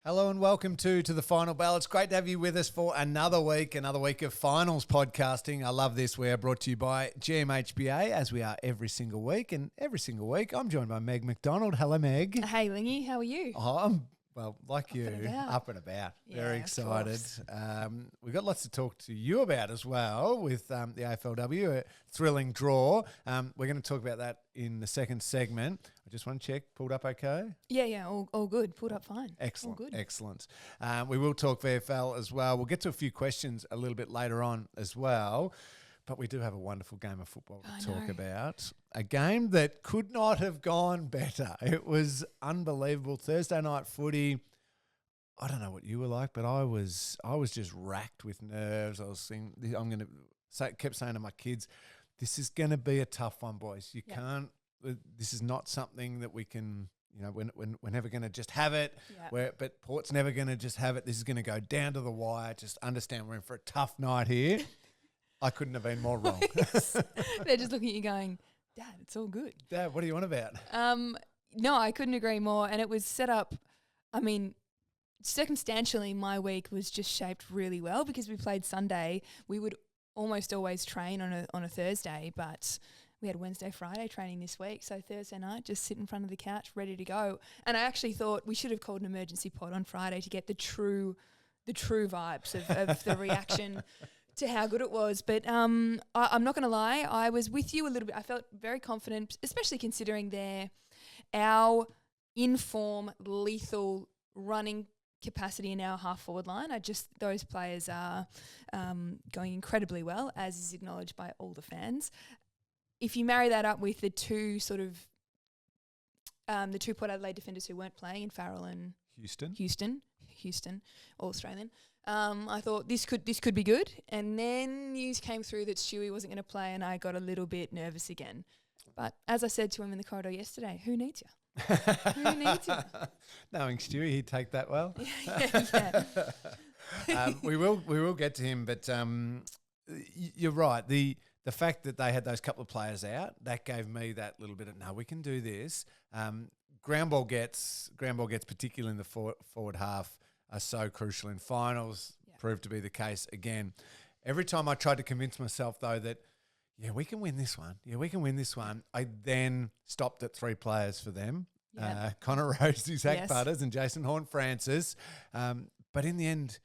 Hello and welcome to the Final Bell. It's great to have you with us for another week of finals podcasting. I love this. We are brought to you by GMHBA, as we are every single week. And every single week, I'm joined by Meg McDonald. Hello, Meg. Hey, Lingy. How are you? Oh, I'm, well, like you, up and about. Yeah, Very excited. We've got lots to talk to you about as well with the AFLW, a thrilling draw. We're going to talk about that in the second segment. I just want to check, pulled up okay? Yeah, all good. Pulled up fine. Excellent, all good. excellent. We will talk VFL as well. We'll get to a few questions a little bit later on as well. But we do have a wonderful game of football to talk about. A game that could not have gone better. It was unbelievable. Thursday night footy. I don't know what you were like, but I was just racked with nerves. I was saying, kept saying to my kids, this is going to be a tough one, boys. You can't. This is not something that we can. You know, we're never going to just have it. But Port's never going to just have it. This is going to go down to the wire. Just understand we're in for a tough night here. I couldn't have been more wrong. They're just looking at you going, Dad, it's all good. Dad, what are you on about? No, I couldn't agree more. And it was set up, I mean, circumstantially, my week was just shaped really well because we played Sunday. We would almost always train on a Thursday, but we had Wednesday, Friday training this week. So Thursday night, just sit in front of the couch, ready to go. And I actually thought we should have called an emergency pod on Friday to get the true vibes of the reaction to how good it was. But I'm not going to lie, I was with you a little bit. I felt very confident, especially considering our in-form, lethal running capacity in our half-forward line. Those players are going incredibly well, as is acknowledged by all the fans. If you marry that up with the two Port Adelaide defenders who weren't playing in Farrell and Houston, all Australian, I thought this could be good. And then news came through that Stewie wasn't going to play, and I got a little bit nervous again. But as I said to him in the corridor yesterday, who needs you? Who needs you? Knowing Stewie, he'd take that well. Yeah. We will get to him, but you're right. The fact that they had those couple of players out, that gave me that little bit of, no, we can do this. Ground ball gets, particularly in the forward half, are so crucial in finals, proved to be the case again. Every time I tried to convince myself, though, that, we can win this one. I then stopped at three players for them. Connor Rosey, Zach Butters and Jason Horne-Francis. But in the end,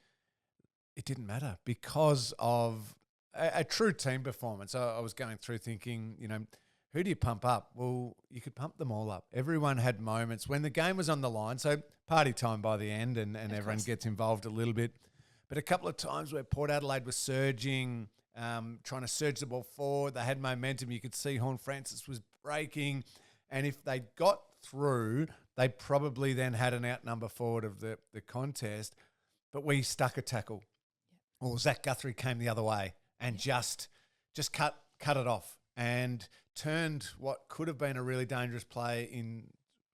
it didn't matter because of a true team performance. I was going through thinking, who do you pump up? Well, you could pump them all up. Everyone had moments when the game was on the line. So party time by the end and everyone gets involved a little bit. But a couple of times where Port Adelaide was surging, trying to surge the ball forward. They had momentum. You could see Horne-Francis was breaking. And if they got through, they probably then had an outnumber forward of the contest. But we stuck a tackle. Or Zach Guthrie came the other way and just cut it off and turned what could have been a really dangerous play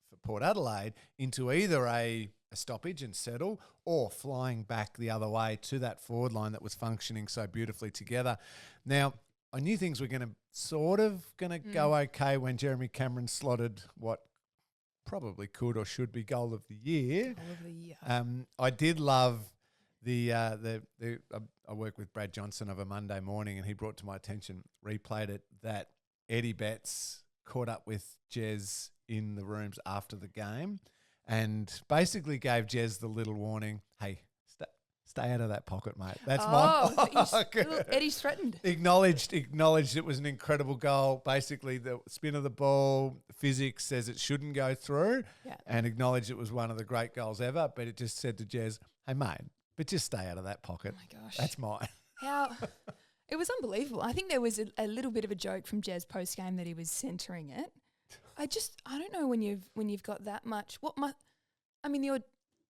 for Port Adelaide into either a stoppage and settle or flying back the other way to that forward line that was functioning so beautifully together. Now, I knew things were going to go okay when Jeremy Cameron slotted what probably could or should be goal of the year. I did love I work with Brad Johnson of a Monday morning, and he brought to my attention, replayed it, that Eddie Betts caught up with Jez in the rooms after the game and basically gave Jez the little warning, hey, stay out of that pocket, mate. That's Eddie's threatened. Acknowledged it was an incredible goal. Basically, the spin of the ball, physics says it shouldn't go through, and acknowledged it was one of the great goals ever, but it just said to Jez, hey, mate, but just stay out of that pocket. Oh, my gosh. That's mine. It was unbelievable. I think there was a little bit of a joke from Jez post-game that he was centering it. I don't know when you've got that much.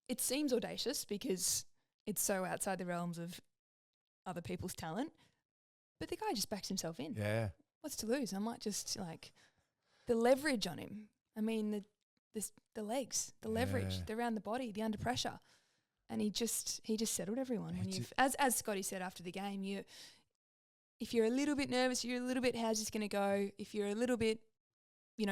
It seems audacious because it's so outside the realms of other people's talent. But the guy just backs himself in. Yeah. What's to lose? I might just the leverage on him. I mean, the legs, the leverage, the around the body, the under pressure. And he just settled everyone. As Scotty said after the game, if you're a little bit nervous, you're a little bit, how's this going to go? If you're a little bit,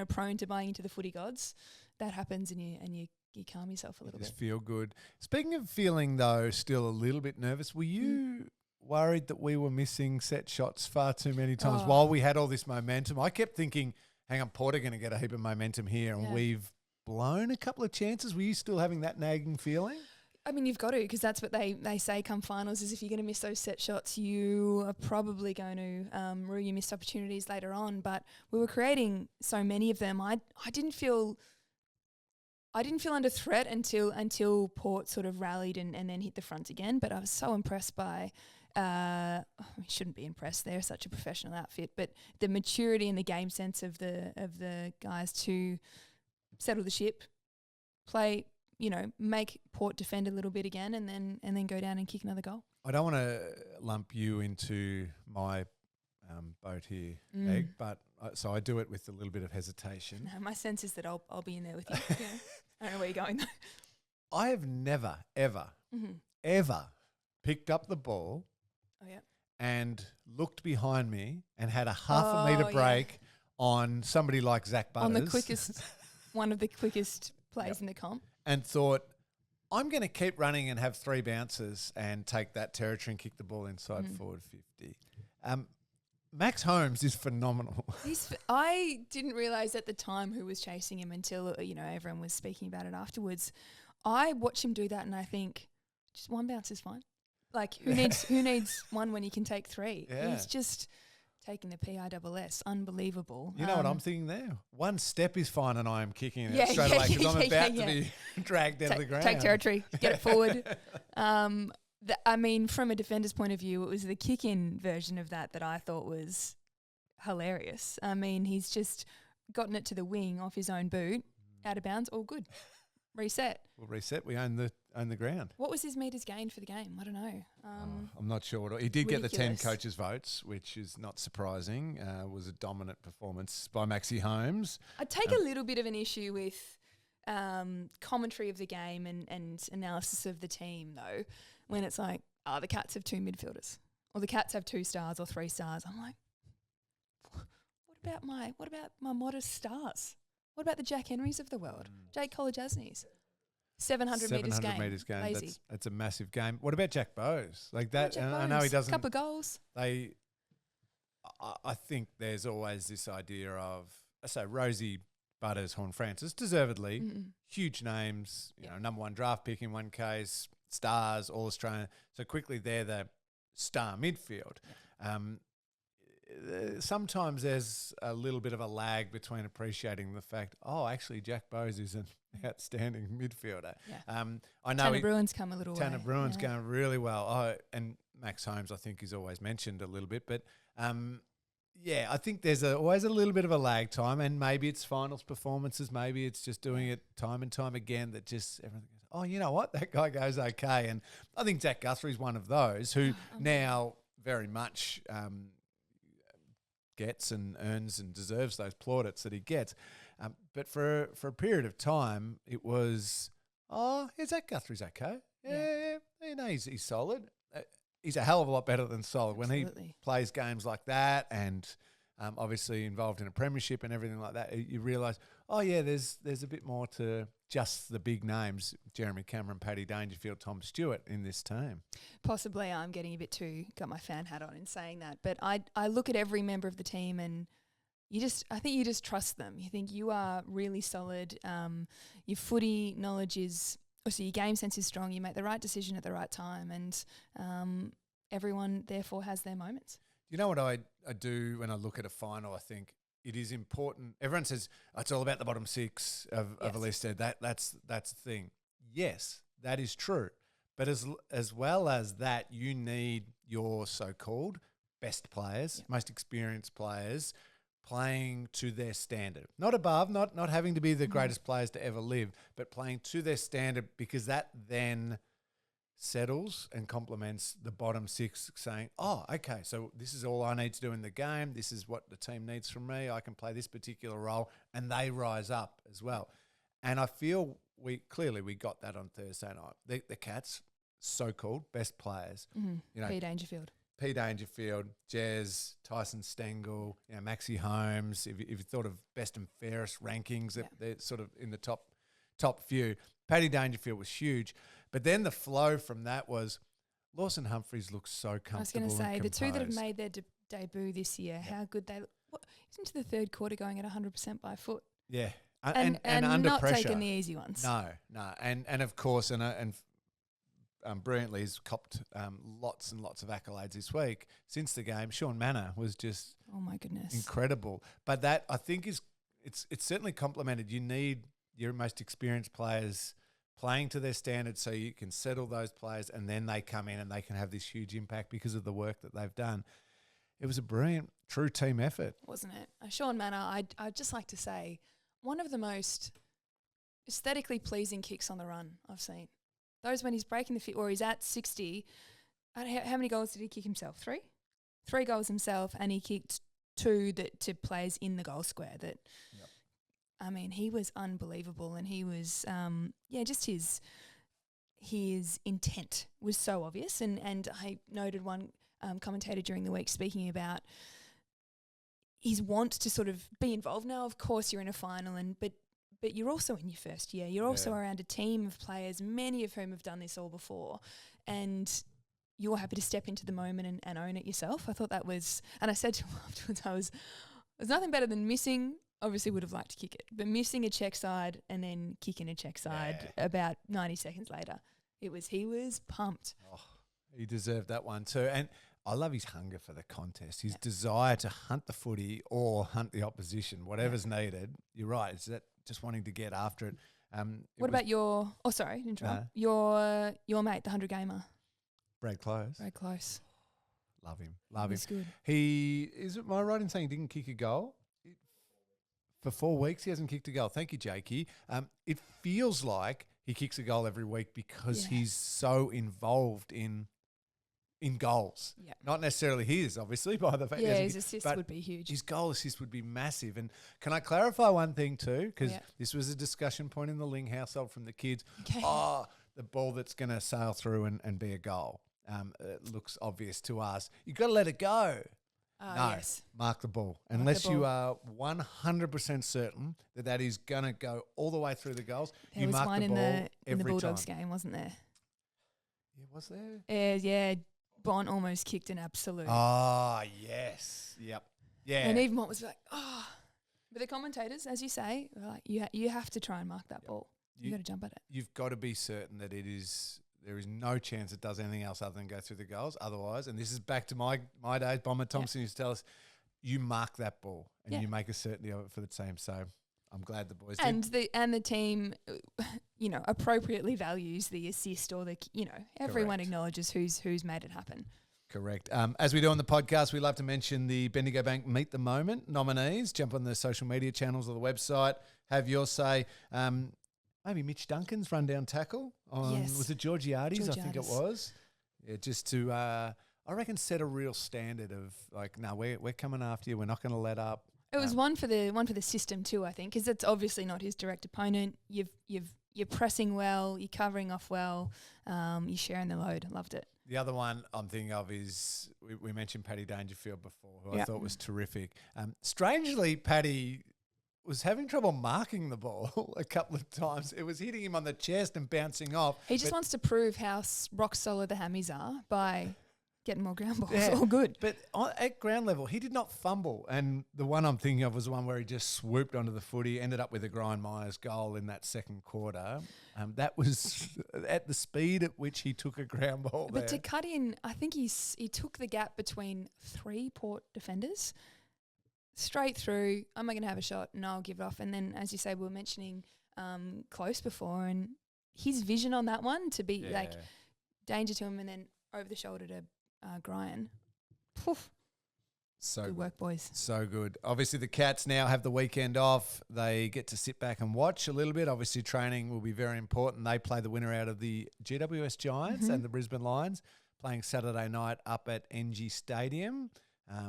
prone to buying into the footy gods, that happens, and you you calm yourself a little Just bit. feel good. Speaking of feeling, though, still a little bit nervous, were you worried that we were missing set shots far too many times while we had all this momentum? I kept thinking, hang on, Porter going to get a heap of momentum here, and we've blown a couple of chances. Were you still having that nagging feeling? I mean, you've got to, because that's what they say come finals, is if you're going to miss those set shots, you are probably going to rue your missed opportunities later on. But we were creating so many of them. I didn't feel under threat until Port sort of rallied and then hit the front again. But I was so impressed by, I shouldn't be impressed, they're such a professional outfit, but the maturity and the game sense of the guys to settle the ship, play, make Port defend a little bit again, and then go down and kick another goal. I don't want to lump you into my boat here, Meg, but so I do it with a little bit of hesitation. No, my sense is that I'll be in there with you. Yeah. I don't know where you're going though. I have never, ever, ever picked up the ball and looked behind me and had a half a metre break on somebody like Zach Butters. On the quickest, one of the quickest plays in the comp. And thought, I'm going to keep running and have 3 bounces and take that territory and kick the ball inside forward 50. Max Holmes is phenomenal. I didn't realise at the time who was chasing him until, everyone was speaking about it afterwards. I watch him do that and I think, just 1 bounce is fine. Like, who needs 1 when you can take 3? Yeah. He's just taking the PISS. Unbelievable. You know what I'm thinking there? 1 step is fine and I am kicking it straight away because I'm about to be dragged out of the ground. Take territory, get it forward. From a defender's point of view, it was the kick-in version of that I thought was hilarious. I mean, he's just gotten it to the wing off his own boot, out of bounds, all good. Reset. We'll reset. We own the ground. What was his metres gained for the game? I don't know. I'm not sure. He did get the 10 ridiculous. coaches' votes, which is not surprising. It was a dominant performance by Maxie Holmes. I'd take a little bit of an issue with commentary of the game and analysis of the team, though, when it's like, the Cats have 2 midfielders, or the Cats have 2 stars or 3 stars. I'm like, what about my modest stars? What about the Jack Henrys of the world? Jake Kolodjasny's 700 metres game. Lazy. That's a massive game. What about Jack Bowes? Like that, Jack I know he Bowes, doesn't. Couple of goals. I think there's always this idea of, Rosie Butters, Horn Francis, deservedly, huge names, number 1 draft pick in one case, stars, all Australian. So quickly they're the star midfield. Sometimes there's a little bit of a lag between appreciating the fact, actually Jack Bowes is an outstanding midfielder. Yeah. I know Tanner Bruin's come a little way. Tanner Bruin's going really well. And Max Holmes, I think, is always mentioned a little bit. But, I think there's always a little bit of a lag time, and maybe it's finals performances, maybe it's just doing it time and time again that just everything goes, you know what, that guy goes okay. And I think Zach Guthrie's one of those who now very much gets and earns and deserves those plaudits that he gets. But for a period of time, it was, Zach Guthrie's okay. Yeah, he's solid. He's a hell of a lot better than solid. Absolutely. When he plays games like that and obviously involved in a premiership and everything like that, you realise, there's a bit more to just the big names, Jeremy Cameron, Paddy Dangerfield, Tom Stewart in this team. Possibly I'm getting a bit got my fan hat on in saying that. But I look at every member of the team and I think you just trust them. You think you are really solid. Your footy knowledge is, your game sense is strong. You make the right decision at the right time, and everyone therefore has their moments. You know what I do when I look at a final? I think it is important. Everyone says it's all about the bottom 6 of a list. That's the thing. Yes, that is true. But as well as that, you need your so-called best players, most experienced players, playing to their standard. Not above, not having to be the greatest players to ever live, but playing to their standard, because that then settles and complements the bottom 6, saying, okay, so this is all I need to do in the game. This is what the team needs from me. I can play this particular role, and they rise up as well. And I feel we got that on Thursday night. The Cats, so-called best players. P. Dangerfield, Jez, Tyson Stengel, Maxie Holmes. If you thought of best and fairest rankings, they're sort of in the top few. Paddy Dangerfield was huge. But then the flow from that was Lawson Humphries looks so comfortable. I was going to say, and the two that have composed. made their debut this year, how good they look. He's into the third quarter going at 100% by foot. Yeah. And under not pressure. taking the easy ones. No. And of course, brilliantly, he's copped lots and lots of accolades this week. Since the game, Sean Manor was just Oh, my goodness. incredible. But that, I think, it's certainly complemented. You need your most experienced players playing to their standards so you can settle those players, and then they come in and they can have this huge impact because of the work that they've done. It was a brilliant, true team effort. Wasn't it? Sean Manor, I'd just like to say, one of the most aesthetically pleasing kicks on the run I've seen. Those when he's breaking the fit or he's at 60. How many goals did he kick himself? 3? 3 goals himself, and he kicked 2 to players in the goal square. I mean, he was unbelievable, and he was, just his intent was so obvious. And I noted one commentator during the week speaking about his want to sort of be involved. Now, of course, you're in a final, but you're also in your first year. You're also around a team of players, many of whom have done this all before, and you're happy to step into the moment and own it yourself. I thought that was, and I said to him afterwards, there's nothing better than missing. Obviously would have liked to kick it, but missing a check side and then kicking a check side about 90 seconds later. He was pumped. Oh, he deserved that one too. And I love his hunger for the contest, his desire to hunt the footy or hunt the opposition, whatever's needed. You're right. It's that just wanting to get after it. What about your, interrupt. Your mate, the 100-gamer? Brad Close. Very close. Love him. Love He's him. good. Is it my right in saying he didn't kick a goal? For 4 weeks, he hasn't kicked a goal. Thank you, Jakey. It feels like he kicks a goal every week because he's so involved in goals. Yeah. Not necessarily his, obviously, by the fact his assist would be huge. His goal assist would be massive. And can I clarify one thing too? Because this was a discussion point in the Ling household from the kids. Okay. Oh, the ball that's going to sail through and be a goal. It looks obvious to us. You've got to let it go. No, yes. Mark the ball. Unless you are 100% certain that is going to go all the way through the goals, There you was mark one the ball in the every Bulldogs time. game, wasn't there? Yeah, was there? Yeah. Bon almost kicked an absolute. Oh, yes. Yep. Yeah. And even Mont was like, oh. But the commentators, as you say, were like, you have to try and mark that ball. You got to jump at it. You've got to be certain that there is no chance it does anything else other than go through the goals. Otherwise, and this is back to my days, Bomber Thompson used to tell us, you mark that ball and you make a certainty of it for the team. So I'm glad the boys did. And the team, appropriately values the assist or everyone Correct. acknowledges who's made it happen. Correct. As we do on the podcast, we love to mention the Bendigo Bank Meet the Moment nominees. Jump on the social media channels or the website. Have your say. Maybe Mitch Duncan's rundown tackle on, was it Georgiades? I think it was. Yeah, just to, I reckon, set a real standard of like, no, we're coming after you. We're not going to let up. It was one for the system too, I think, because it's obviously not his direct opponent. You're pressing well, you're covering off well, you're sharing the load. Loved it. The other one I'm thinking of is we mentioned Paddy Dangerfield before, who I thought was terrific. Strangely, Paddy was having trouble marking the ball a couple of times. It was hitting him on the chest and bouncing off. He just wants to prove how rock solid the hammies are by getting more ground balls. Yeah, All good. But at ground level, he did not fumble. And the one I'm thinking of was the one where he just swooped onto the footy, ended up with a Brian Myers goal in that second quarter. That was at the speed at which he took a ground ball But there. to cut in, I think he took the gap between 3 Port defenders straight through. Am I going to have a shot? No, I'll give it off. And then, as you say, we were mentioning Close before, and his vision on that one to be like danger to him and then over the shoulder to Brian. Poof. So good work, boys. So good. Obviously, the Cats now have the weekend off. They get to sit back and watch a little bit. Obviously, training will be very important. They play the winner out of the GWS Giants and the Brisbane Lions, playing Saturday night up at NG Stadium.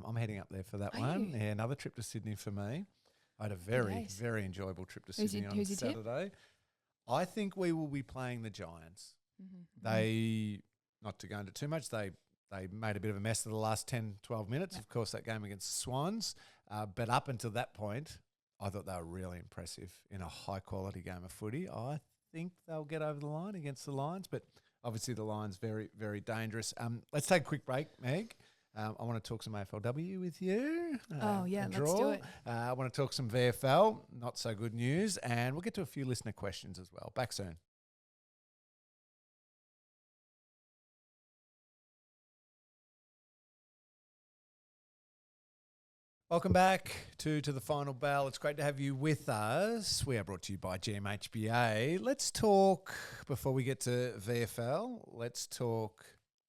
I'm heading up there for that one. Yeah, another trip to Sydney for me. I had a very, very enjoyable trip to Sydney on Saturday. I think we will be playing the Giants. They, not to go into too much, they made a bit of a mess of the last 10, 12 minutes. Of course, that game against the Swans. But up until that point, I thought they were really impressive in a high-quality game of footy. I think they'll get over the line against the Lions, but obviously the Lions very, very dangerous. Let's take a quick break, Meg. I want to talk some AFLW with you. Let's do it. I want to talk some VFL, not so good news, and we'll get to a few listener questions as well. Back soon. Welcome back to the final bell. It's great to have you with us. We are brought to you by GMHBA. Let's talk, before we get to VFL, let's talk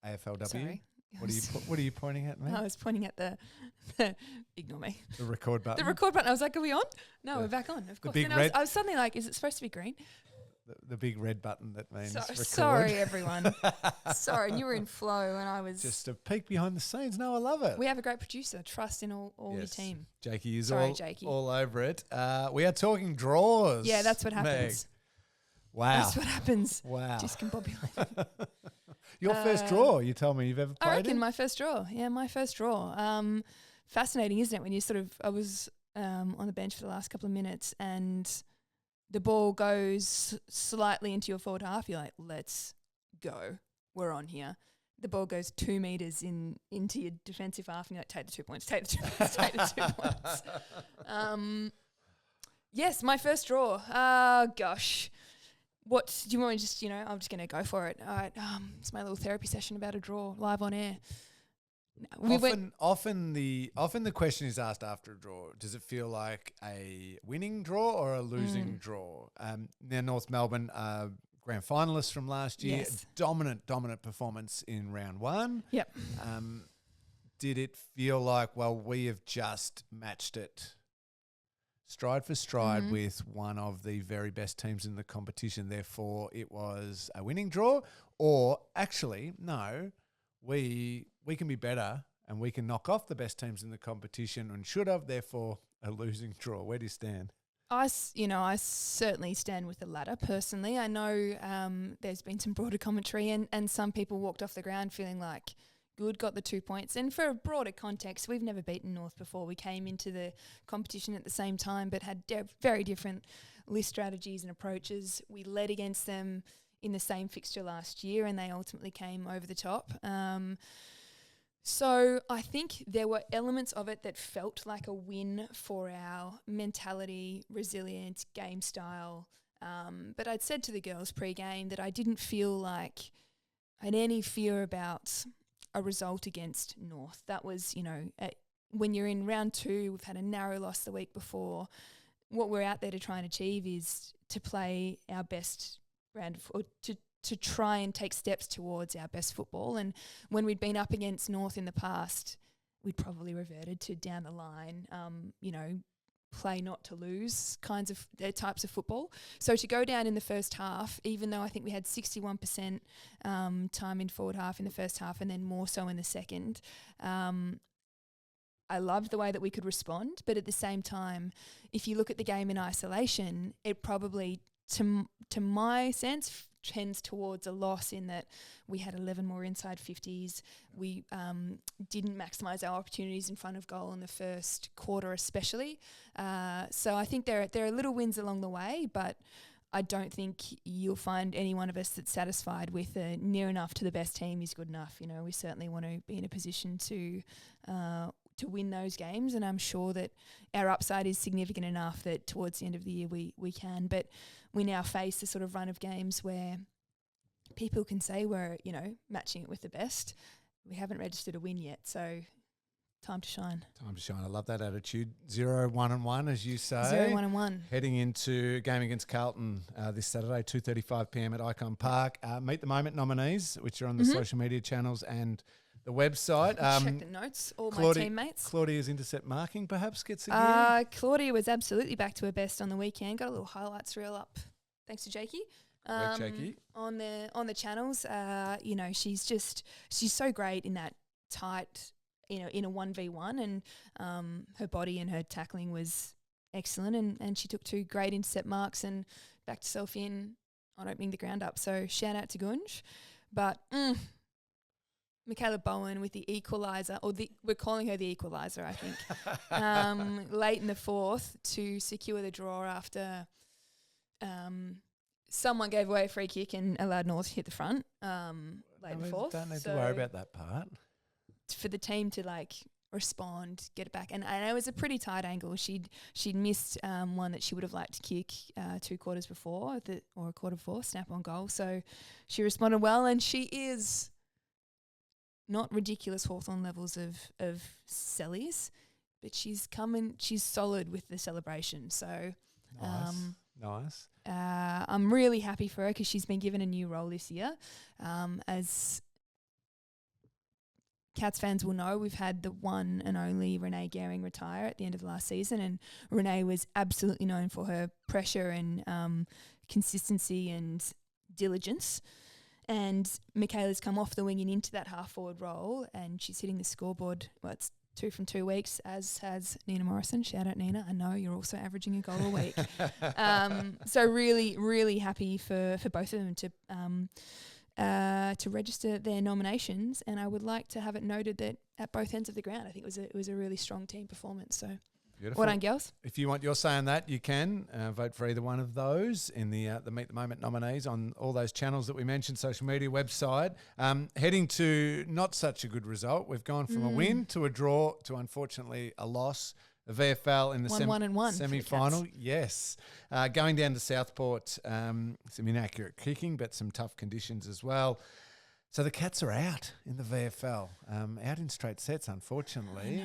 AFLW. Sorry. What are you pointing at, man? I was pointing at the ignore me. The record button. The record button. I was like, are we on? No, we're back on. Of course. big I was suddenly like, is it supposed to be green? The big red button that means record. Sorry, everyone. Sorry, you were in flow and I was... Just a peek behind the scenes. No, I love it. We have a great producer. Trust in all your team. Jakey is Jakey. all over it. We are talking draws. Yeah, that's what happens. Meg. Wow. That's what happens. Wow. Discombobulated. Your first draw, you told me you've ever played I reckon in? my first draw. Yeah, my first draw. Fascinating, isn't it? When you I was on the bench for the last couple of minutes and the ball goes slightly into your forward half. You're like, let's go. We're on here. The ball goes 2 meters into your defensive half and you're like, take the 2 points, take the 2 points, take the 2 points. Yes, my first draw. Gosh. What do you want me to just, I'm just going to go for it. All right. It's my little therapy session about a draw live on air. Often the question is asked after a draw. Does it feel like a winning draw or a losing draw? Now North Melbourne grand finalists from last year, yes. dominant performance in round one. Yep. Did it feel like, well, we have just matched it stride for stride with one of the very best teams in the competition, therefore it was a winning draw? Or actually, no, we can be better and we can knock off the best teams in the competition and should have, therefore a losing draw. Where do you stand? I certainly stand with the latter personally. I know there's been some broader commentary and some people walked off the ground feeling like good, got the 2 points. And for a broader context, we've never beaten North before. We came into the competition at the same time but had very different list strategies and approaches. We led against them in the same fixture last year and they ultimately came over the top. So I think there were elements of it that felt like a win for our mentality, resilience, game style. But I'd said to the girls pre-game that I didn't feel like I had any fear about a result against North. That was, when you're in round two, we've had a narrow loss the week before. What we're out there to try and achieve is to play our best brand or to try and take steps towards our best football. And when we'd been up against North in the past, we'd probably reverted to down the line, play not to lose types of football. So to go down in the first half, even though I think we had 61% time in forward half in the first half and then more so in the second, I loved the way that we could respond. But at the same time, if you look at the game in isolation, it probably, to my sense, trends towards a loss in that we had 11 more inside 50s. We didn't maximise our opportunities in front of goal in the first quarter especially. So I think there are little wins along the way, but I don't think you'll find any one of us that's satisfied with near enough to the best team is good enough. We certainly want to be in a position to win those games, and I'm sure that our upside is significant enough that towards the end of the year we can. But we now face a sort of run of games where people can say we're, matching it with the best. We haven't registered a win yet, so time to shine. Time to shine. I love that attitude. 0-1-1, as you say. 0-1-1. Heading into a game against Carlton this Saturday, 2:35 p.m. at Icon Park. Meet the Moment nominees, which are on the social media channels and the website. Check the notes. My teammates. Claudia's intercept marking perhaps gets again. Claudia was absolutely back to her best on the weekend. Got a little highlights reel up, thanks to Jakey. Jakey. On the channels. She's so great in that tight, in a 1v1, and her body and her tackling was excellent, and she took 2 great intercept marks and backed herself in on opening the ground up. So shout out to Gunj. But Michaela Bowen with the equaliser, we're calling her the equaliser, I think, late in the fourth to secure the draw after someone gave away a free kick and allowed North to hit the front late in the fourth. Don't need to worry about that part. For the team to respond, get it back, and it was a pretty tight angle. She'd missed one that she would have liked to kick 2 quarters before or a quarter before, snap on goal. So she responded well, and she is not ridiculous Hawthorn levels of sellies, but she's solid with the celebration. So nice. I'm really happy for her because she's been given a new role this year. As Cats fans will know, we've had the one and only Renee Gehring retire at the end of the last season, and Renee was absolutely known for her pressure and consistency and diligence. And Michaela's come off the wing and into that half-forward role, and she's hitting the scoreboard. Well, it's 2 from 2 weeks, as has Nina Morrison. Shout out, Nina. I know you're also averaging a goal a week. So really, really happy for both of them to register their nominations, and I would like to have it noted that at both ends of the ground, I think it was a really strong team performance. So, beautiful. Well done, girls. If you want your say on that, you can vote for either one of those in the Meet the Moment nominees on all those channels that we mentioned, social media, website. Heading to not such a good result. We've gone from a win to a draw to, unfortunately, a loss. The VFL in the 1-1-1 semi-final, yes. Going down to Southport, some inaccurate kicking, but some tough conditions as well. So the Cats are out in the VFL, out in straight sets, unfortunately.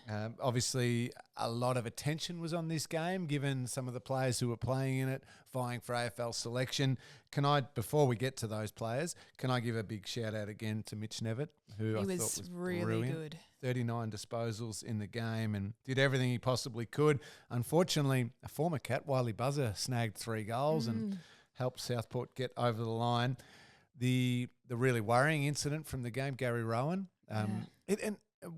I know. Obviously, a lot of attention was on this game, given some of the players who were playing in it, vying for AFL selection. Before we get to those players, can I give a big shout out again to Mitch Nevitt, who I thought was really brilliant. good. 39 disposals in the game and did everything he possibly could. Unfortunately, a former Cat, Wiley Buzzer, snagged 3 goals and helped Southport get over the line. The really worrying incident from the game, Gary Rowan. And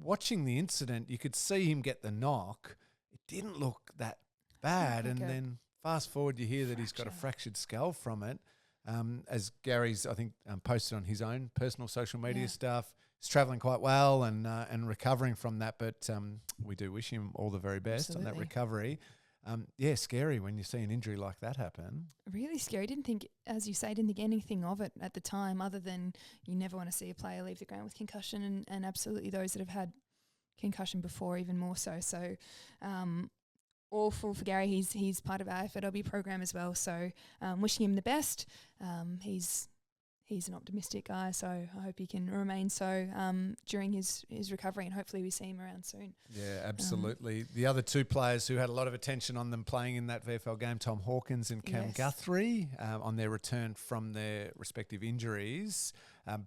watching the incident, you could see him get the knock. It didn't look that bad. And then fast forward, you hear that he's got a fractured skull from it. As Gary's, I think, posted on his own personal social media stuff. He's travelling quite well and recovering from that. But we do wish him all the very best on that recovery. Scary when you see an injury like that happen. Really scary. Didn't think anything of it at the time, other than you never want to see a player leave the ground with concussion, and absolutely those that have had concussion before even more so. So awful for Gary. He's part of our AFLW program as well. So wishing him the best. He's an optimistic guy, so I hope he can remain so during his recovery, and hopefully we see him around soon. Yeah, absolutely. The other 2 players who had a lot of attention on them playing in that VFL game, Tom Hawkins and Cam Guthrie, on their return from their respective injuries,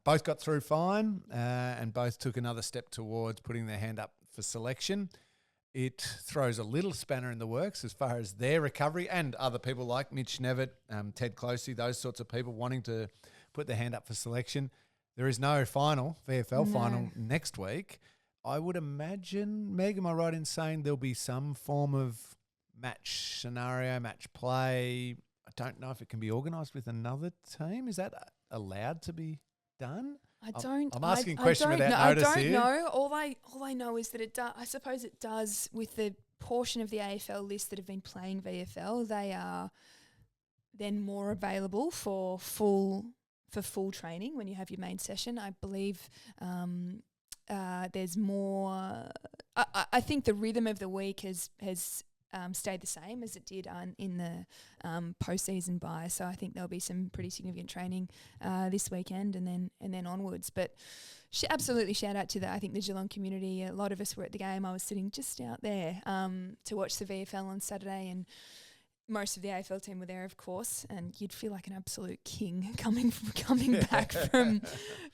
both got through fine and both took another step towards putting their hand up for selection. It throws a little spanner in the works as far as their recovery and other people like Mitch Nevitt, Ted Closey, those sorts of people wanting to put their hand up for selection. There is no VFL final next week. I would imagine, Meg, am I right in saying there'll be some form of match scenario, match play? I don't know if it can be organised with another team. Is that allowed to be done? I'm asking a question without notice here. I don't know. All I know is that it does. I suppose it does with the portion of the AFL list that have been playing VFL. They are then more available for full training when you have your main session. I believe there's more. I think the rhythm of the week has stayed the same as it did in the postseason bye. So I think there'll be some pretty significant training this weekend and then onwards. But absolutely shout out to the Geelong community. A lot of us were at the game. I was sitting just out there to watch the VFL on Saturday, and most of the AFL team were there, of course, and you'd feel like an absolute king coming back from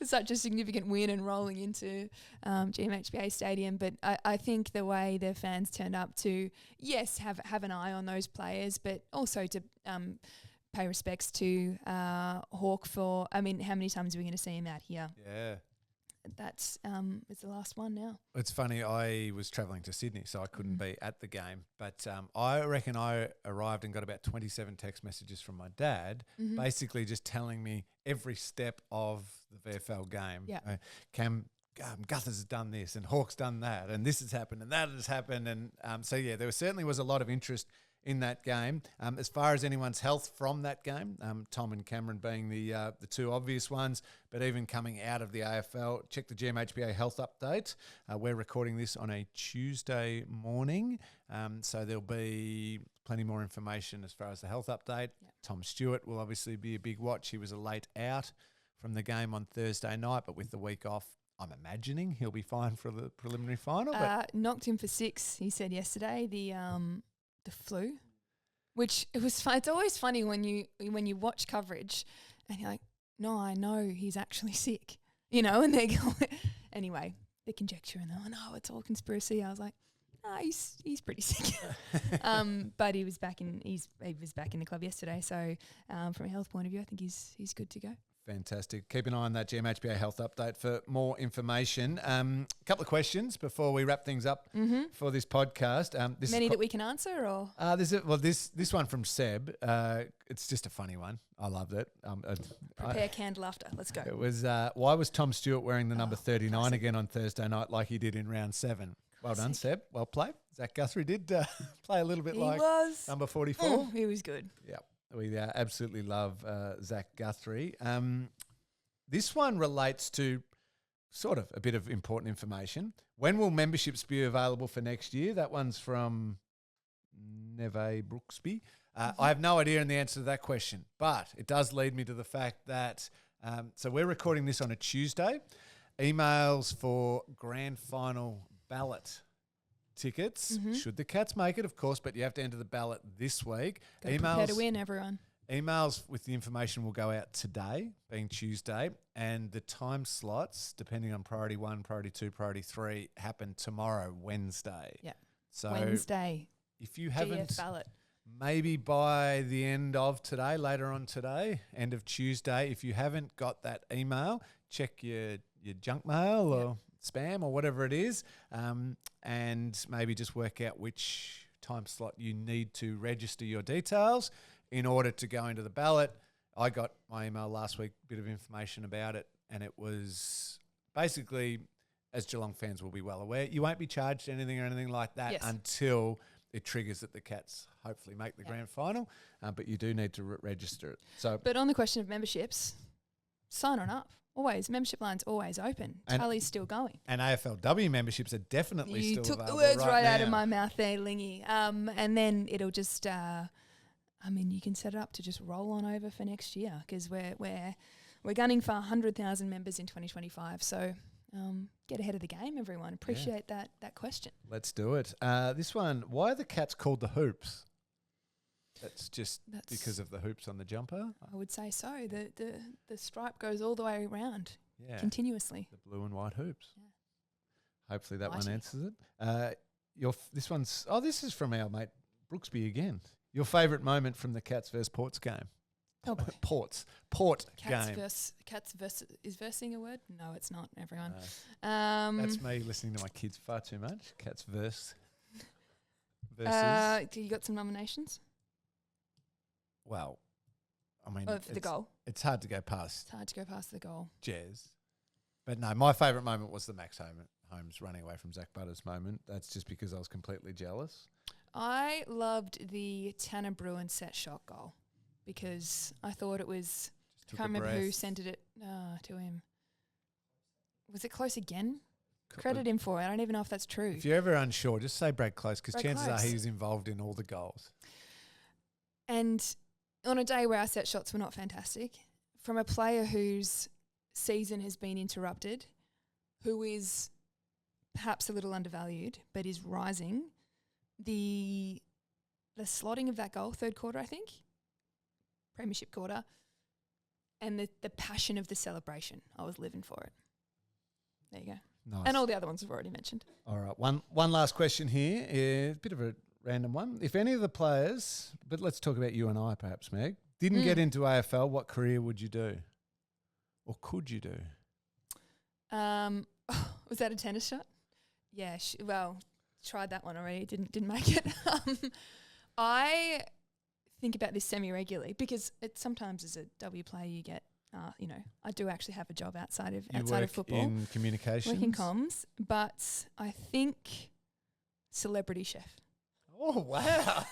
such a significant win and rolling into GMHBA Stadium. But I think the way the fans turned up to, yes, have an eye on those players, but also to pay respects to Hawk for, how many times are we going to see him out here? Yeah. That's it's the last one now. It's funny, I was travelling to Sydney, so I couldn't be at the game. But I reckon I arrived and got about 27 text messages from my dad, basically just telling me every step of the VFL game. Yeah. Cam Guthers has done this and Hawk's done that and this has happened and that has happened. And there certainly was a lot of interest in that game. As far as anyone's health from that game, Tom and Cameron being the two obvious ones, but even coming out of the AFL, check the GMHBA health update. We're recording this on a Tuesday morning, so there'll be plenty more information as far as the health update. Yep. Tom Stewart will obviously be a big watch. He was a late out from the game on Thursday night, but with the week off, I'm imagining he'll be fine for the preliminary final. But knocked him for 6, he said yesterday, the flu, which it was fun. It's always funny when you watch coverage and you're like, no, I know he's actually sick, and they go, anyway, the conjecture and no, it's all conspiracy. I was like, no, he's pretty sick. But he was back in the club yesterday. So from a health point of view, I think he's good to go. Fantastic. Keep an eye on that GMHBA health update for more information. A couple of questions before we wrap things up for this podcast. Many that we can answer, or this one from Seb. It's just a funny one. I loved it. Prepare canned laughter. Let's go. It was why was Tom Stewart wearing the number 39 again on Thursday night like he did in round 7? Well done, Seb. Well played. Zach Guthrie did play a little bit number 44. He was good. Yep. We absolutely love Zach Guthrie. This one relates to sort of a bit of important information. When will memberships be available for next year? That one's from Neve Brooksby. I have no idea in the answer to that question, but it does lead me to the fact that, so we're recording this on a Tuesday. Emails for grand final ballot tickets, should the Cats make it, of course, but you have to enter the ballot this week. Prepare to win, everyone. Emails with the information will go out today, being Tuesday, and the time slots, depending on priority 1, priority 2, priority 3, happen tomorrow, Wednesday. Yeah. So Wednesday. If you haven't, GF ballot. Maybe by the end of today, later on today, end of Tuesday, if you haven't got that email, check your junk mail or spam or whatever it is, and maybe just work out which time slot you need to register your details in order to go into the ballot. I got my email last week, bit of information about it, and it was basically, as Geelong fans will be well aware, you won't be charged anything or anything like that until it triggers that the Cats hopefully make the grand final, but you do need to register it. So, but on the question of memberships, sign on up. Always. Membership line's always open. Tally's still going. And AFLW memberships are definitely still available. You took the words right now. out of my mouth there, Lingy. And then it'll just, you can set it up to just roll on over for next year because we're gunning for 100,000 members in 2025. So get ahead of the game, everyone. Appreciate that question. Let's do it. This one, why are the Cats called the Hoops? That's because of the hoops on the jumper? I would say so. The stripe goes all the way around continuously. The blue and white hoops. Yeah. Hopefully that one answers it. This is from our mate Brooksby again. Your favourite moment from the Cats versus Ports game? Oh, Port Cats game. Cats versus, is versing a word? No, it's not, everyone. That's me listening to my kids far too much. Cats versus. You got some nominations? Well, I mean, for the goal. It's hard to go past. It's hard to go past the goal. Jez. But no, my favourite moment was the Max Holmes running away from Zach Butters moment. That's just because I was completely jealous. I loved the Tanner Bruin set shot goal because I thought it was, I can't remember who sent it to him. Was it close again? Credit him for it. I don't even know if that's true. If you're ever unsure, just say Brad Close because chances are he was involved in all the goals. And on a day where our set shots were not fantastic, from a player whose season has been interrupted, who is perhaps a little undervalued but is rising, the slotting of that goal, third quarter, I think, premiership quarter, and the passion of the celebration, I was living for it. There you go. Nice. And all the other ones I've already mentioned. All right, one last question here, a bit of a random one. If any of the players, but let's talk about you and I perhaps, Meg, didn't get into AFL, what career would you do? Or could you do? Was that a tennis shot? Yeah, tried that one already, didn't make it. I think about this semi-regularly because sometimes as a W player you get, I do actually have a job outside of football. In communications? Work in comms, but I think celebrity chef. Oh, wow.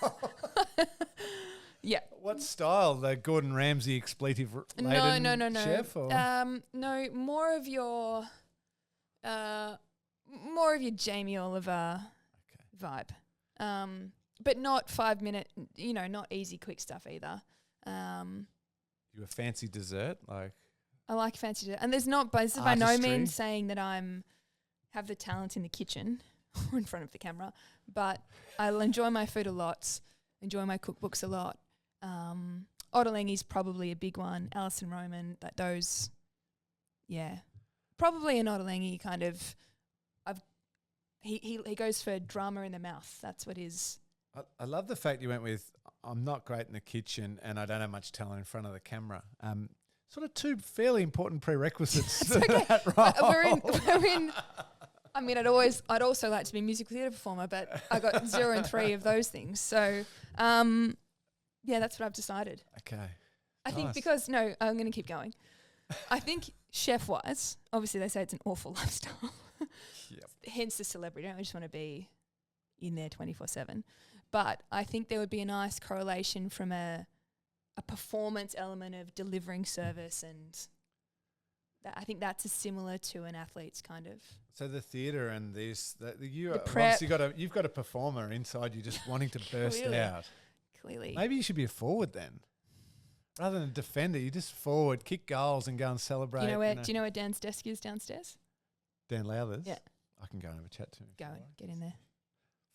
Yeah. What style? The Gordon Ramsay expletive laden No. chef? Or? No, more of your Jamie Oliver vibe. But not 5 minute, not easy quick stuff either. You a fancy dessert? Like I like fancy dessert. And this is by no means saying that have the talent in the kitchen or in front of the camera, but I'll enjoy my food a lot, enjoy my cookbooks a lot. Ottolenghi's probably a big one. Alison Roman, probably an Ottolenghi kind of. He goes for drama in the mouth. That's what his. I love the fact you went with. I'm not great in the kitchen, and I don't have much talent in front of the camera. Sort of two fairly important prerequisites to that role. We're in. I mean, I'd also like to be a musical theatre performer, but I got 0 and 3 of those things. So, that's what I've decided. Okay. I think because, I'm going to keep going. I think chef-wise, obviously they say it's an awful lifestyle. Yep. Hence the celebrity. I don't just want to be in there 24/7. But I think there would be a nice correlation from a performance element of delivering service, and I think that's similar to an athlete's kind of. So the theatre and this, you've got a performer inside you just wanting to burst out. Clearly. Maybe you should be a forward then. Rather than a defender, you just forward, kick goals and go and celebrate. Do you know where Dan's desk is downstairs? Dan Lowther's? Yeah. I can go and have a chat to him. Go and get in there.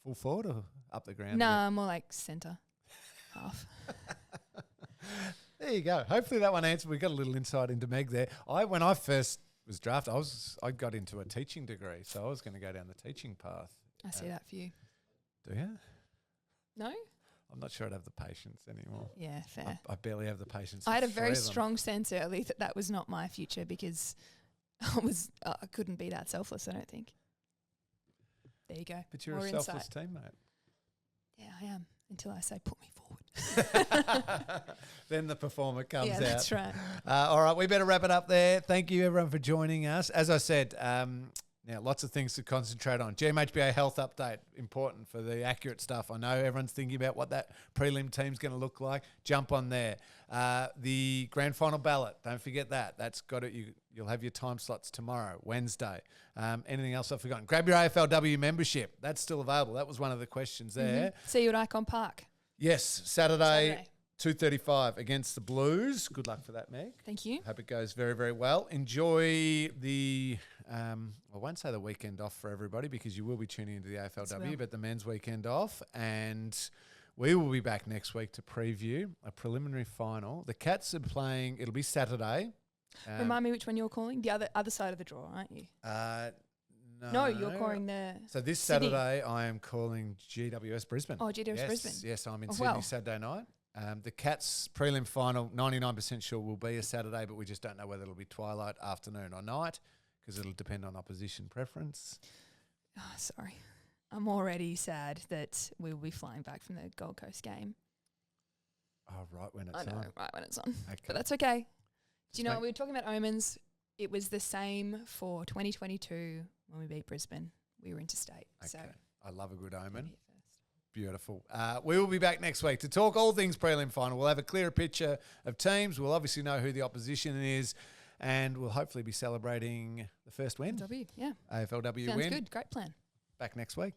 Full forward or up the ground? No, more like centre, half. There you go. Hopefully that one answered. We got a little insight into Meg there. When I first was drafted, I got into a teaching degree, so I was going to go down the teaching path. I see that for you. Do you? No? I'm not sure I'd have the patience anymore. Yeah, fair. I barely have the patience. I had a very strong sense early that was not my future because I couldn't be that selfless, I don't think. There you go. But you're More a selfless insight. teammate. Yeah, I am. Until I say, put me forward. Then the performer comes out. Yeah, that's right. All right, we better wrap it up there. Thank you, everyone, for joining us. As I said, now lots of things to concentrate on. GMHBA health update, important for the accurate stuff. I know everyone's thinking about what that prelim team's going to look like. Jump on there. The grand final ballot, don't forget that. That's got it. You'll have your time slots tomorrow, Wednesday. Anything else I've forgotten? Grab your AFLW membership. That's still available. That was one of the questions there. Mm-hmm. See you at Icon Park. Yes, Saturday. 2:35 against the Blues. Good luck for that, Meg. Thank you. Hope it goes very, very well. Enjoy the, I won't say the weekend off for everybody because you will be tuning into the AFLW, but the men's weekend off. And we will be back next week to preview a preliminary final. The Cats are playing, it'll be Saturday. Remind me which one you're calling? The other side of the draw, aren't you? No, you're calling the So this Sydney. Saturday I am calling GWS Brisbane. Oh, GWS Brisbane. Yes, I'm in Sydney Saturday night. The Cats prelim final, 99% sure will be a Saturday, but we just don't know whether it'll be twilight, afternoon or night because it'll depend on opposition preference. Oh, sorry. I'm already sad that we will be flying back from the Gold Coast game. Oh, right when it's on. I know, right when it's on. Okay. But that's okay. Do you know, we were talking about omens. It was the same for 2022 when we beat Brisbane. We were interstate. Okay. So I love a good omen. Beautiful. We will be back next week to talk all things prelim final. We'll have a clearer picture of teams. We'll obviously know who the opposition is, and we'll hopefully be celebrating the first win. Yeah. AFLW Sounds win. good. Great plan. Back next week.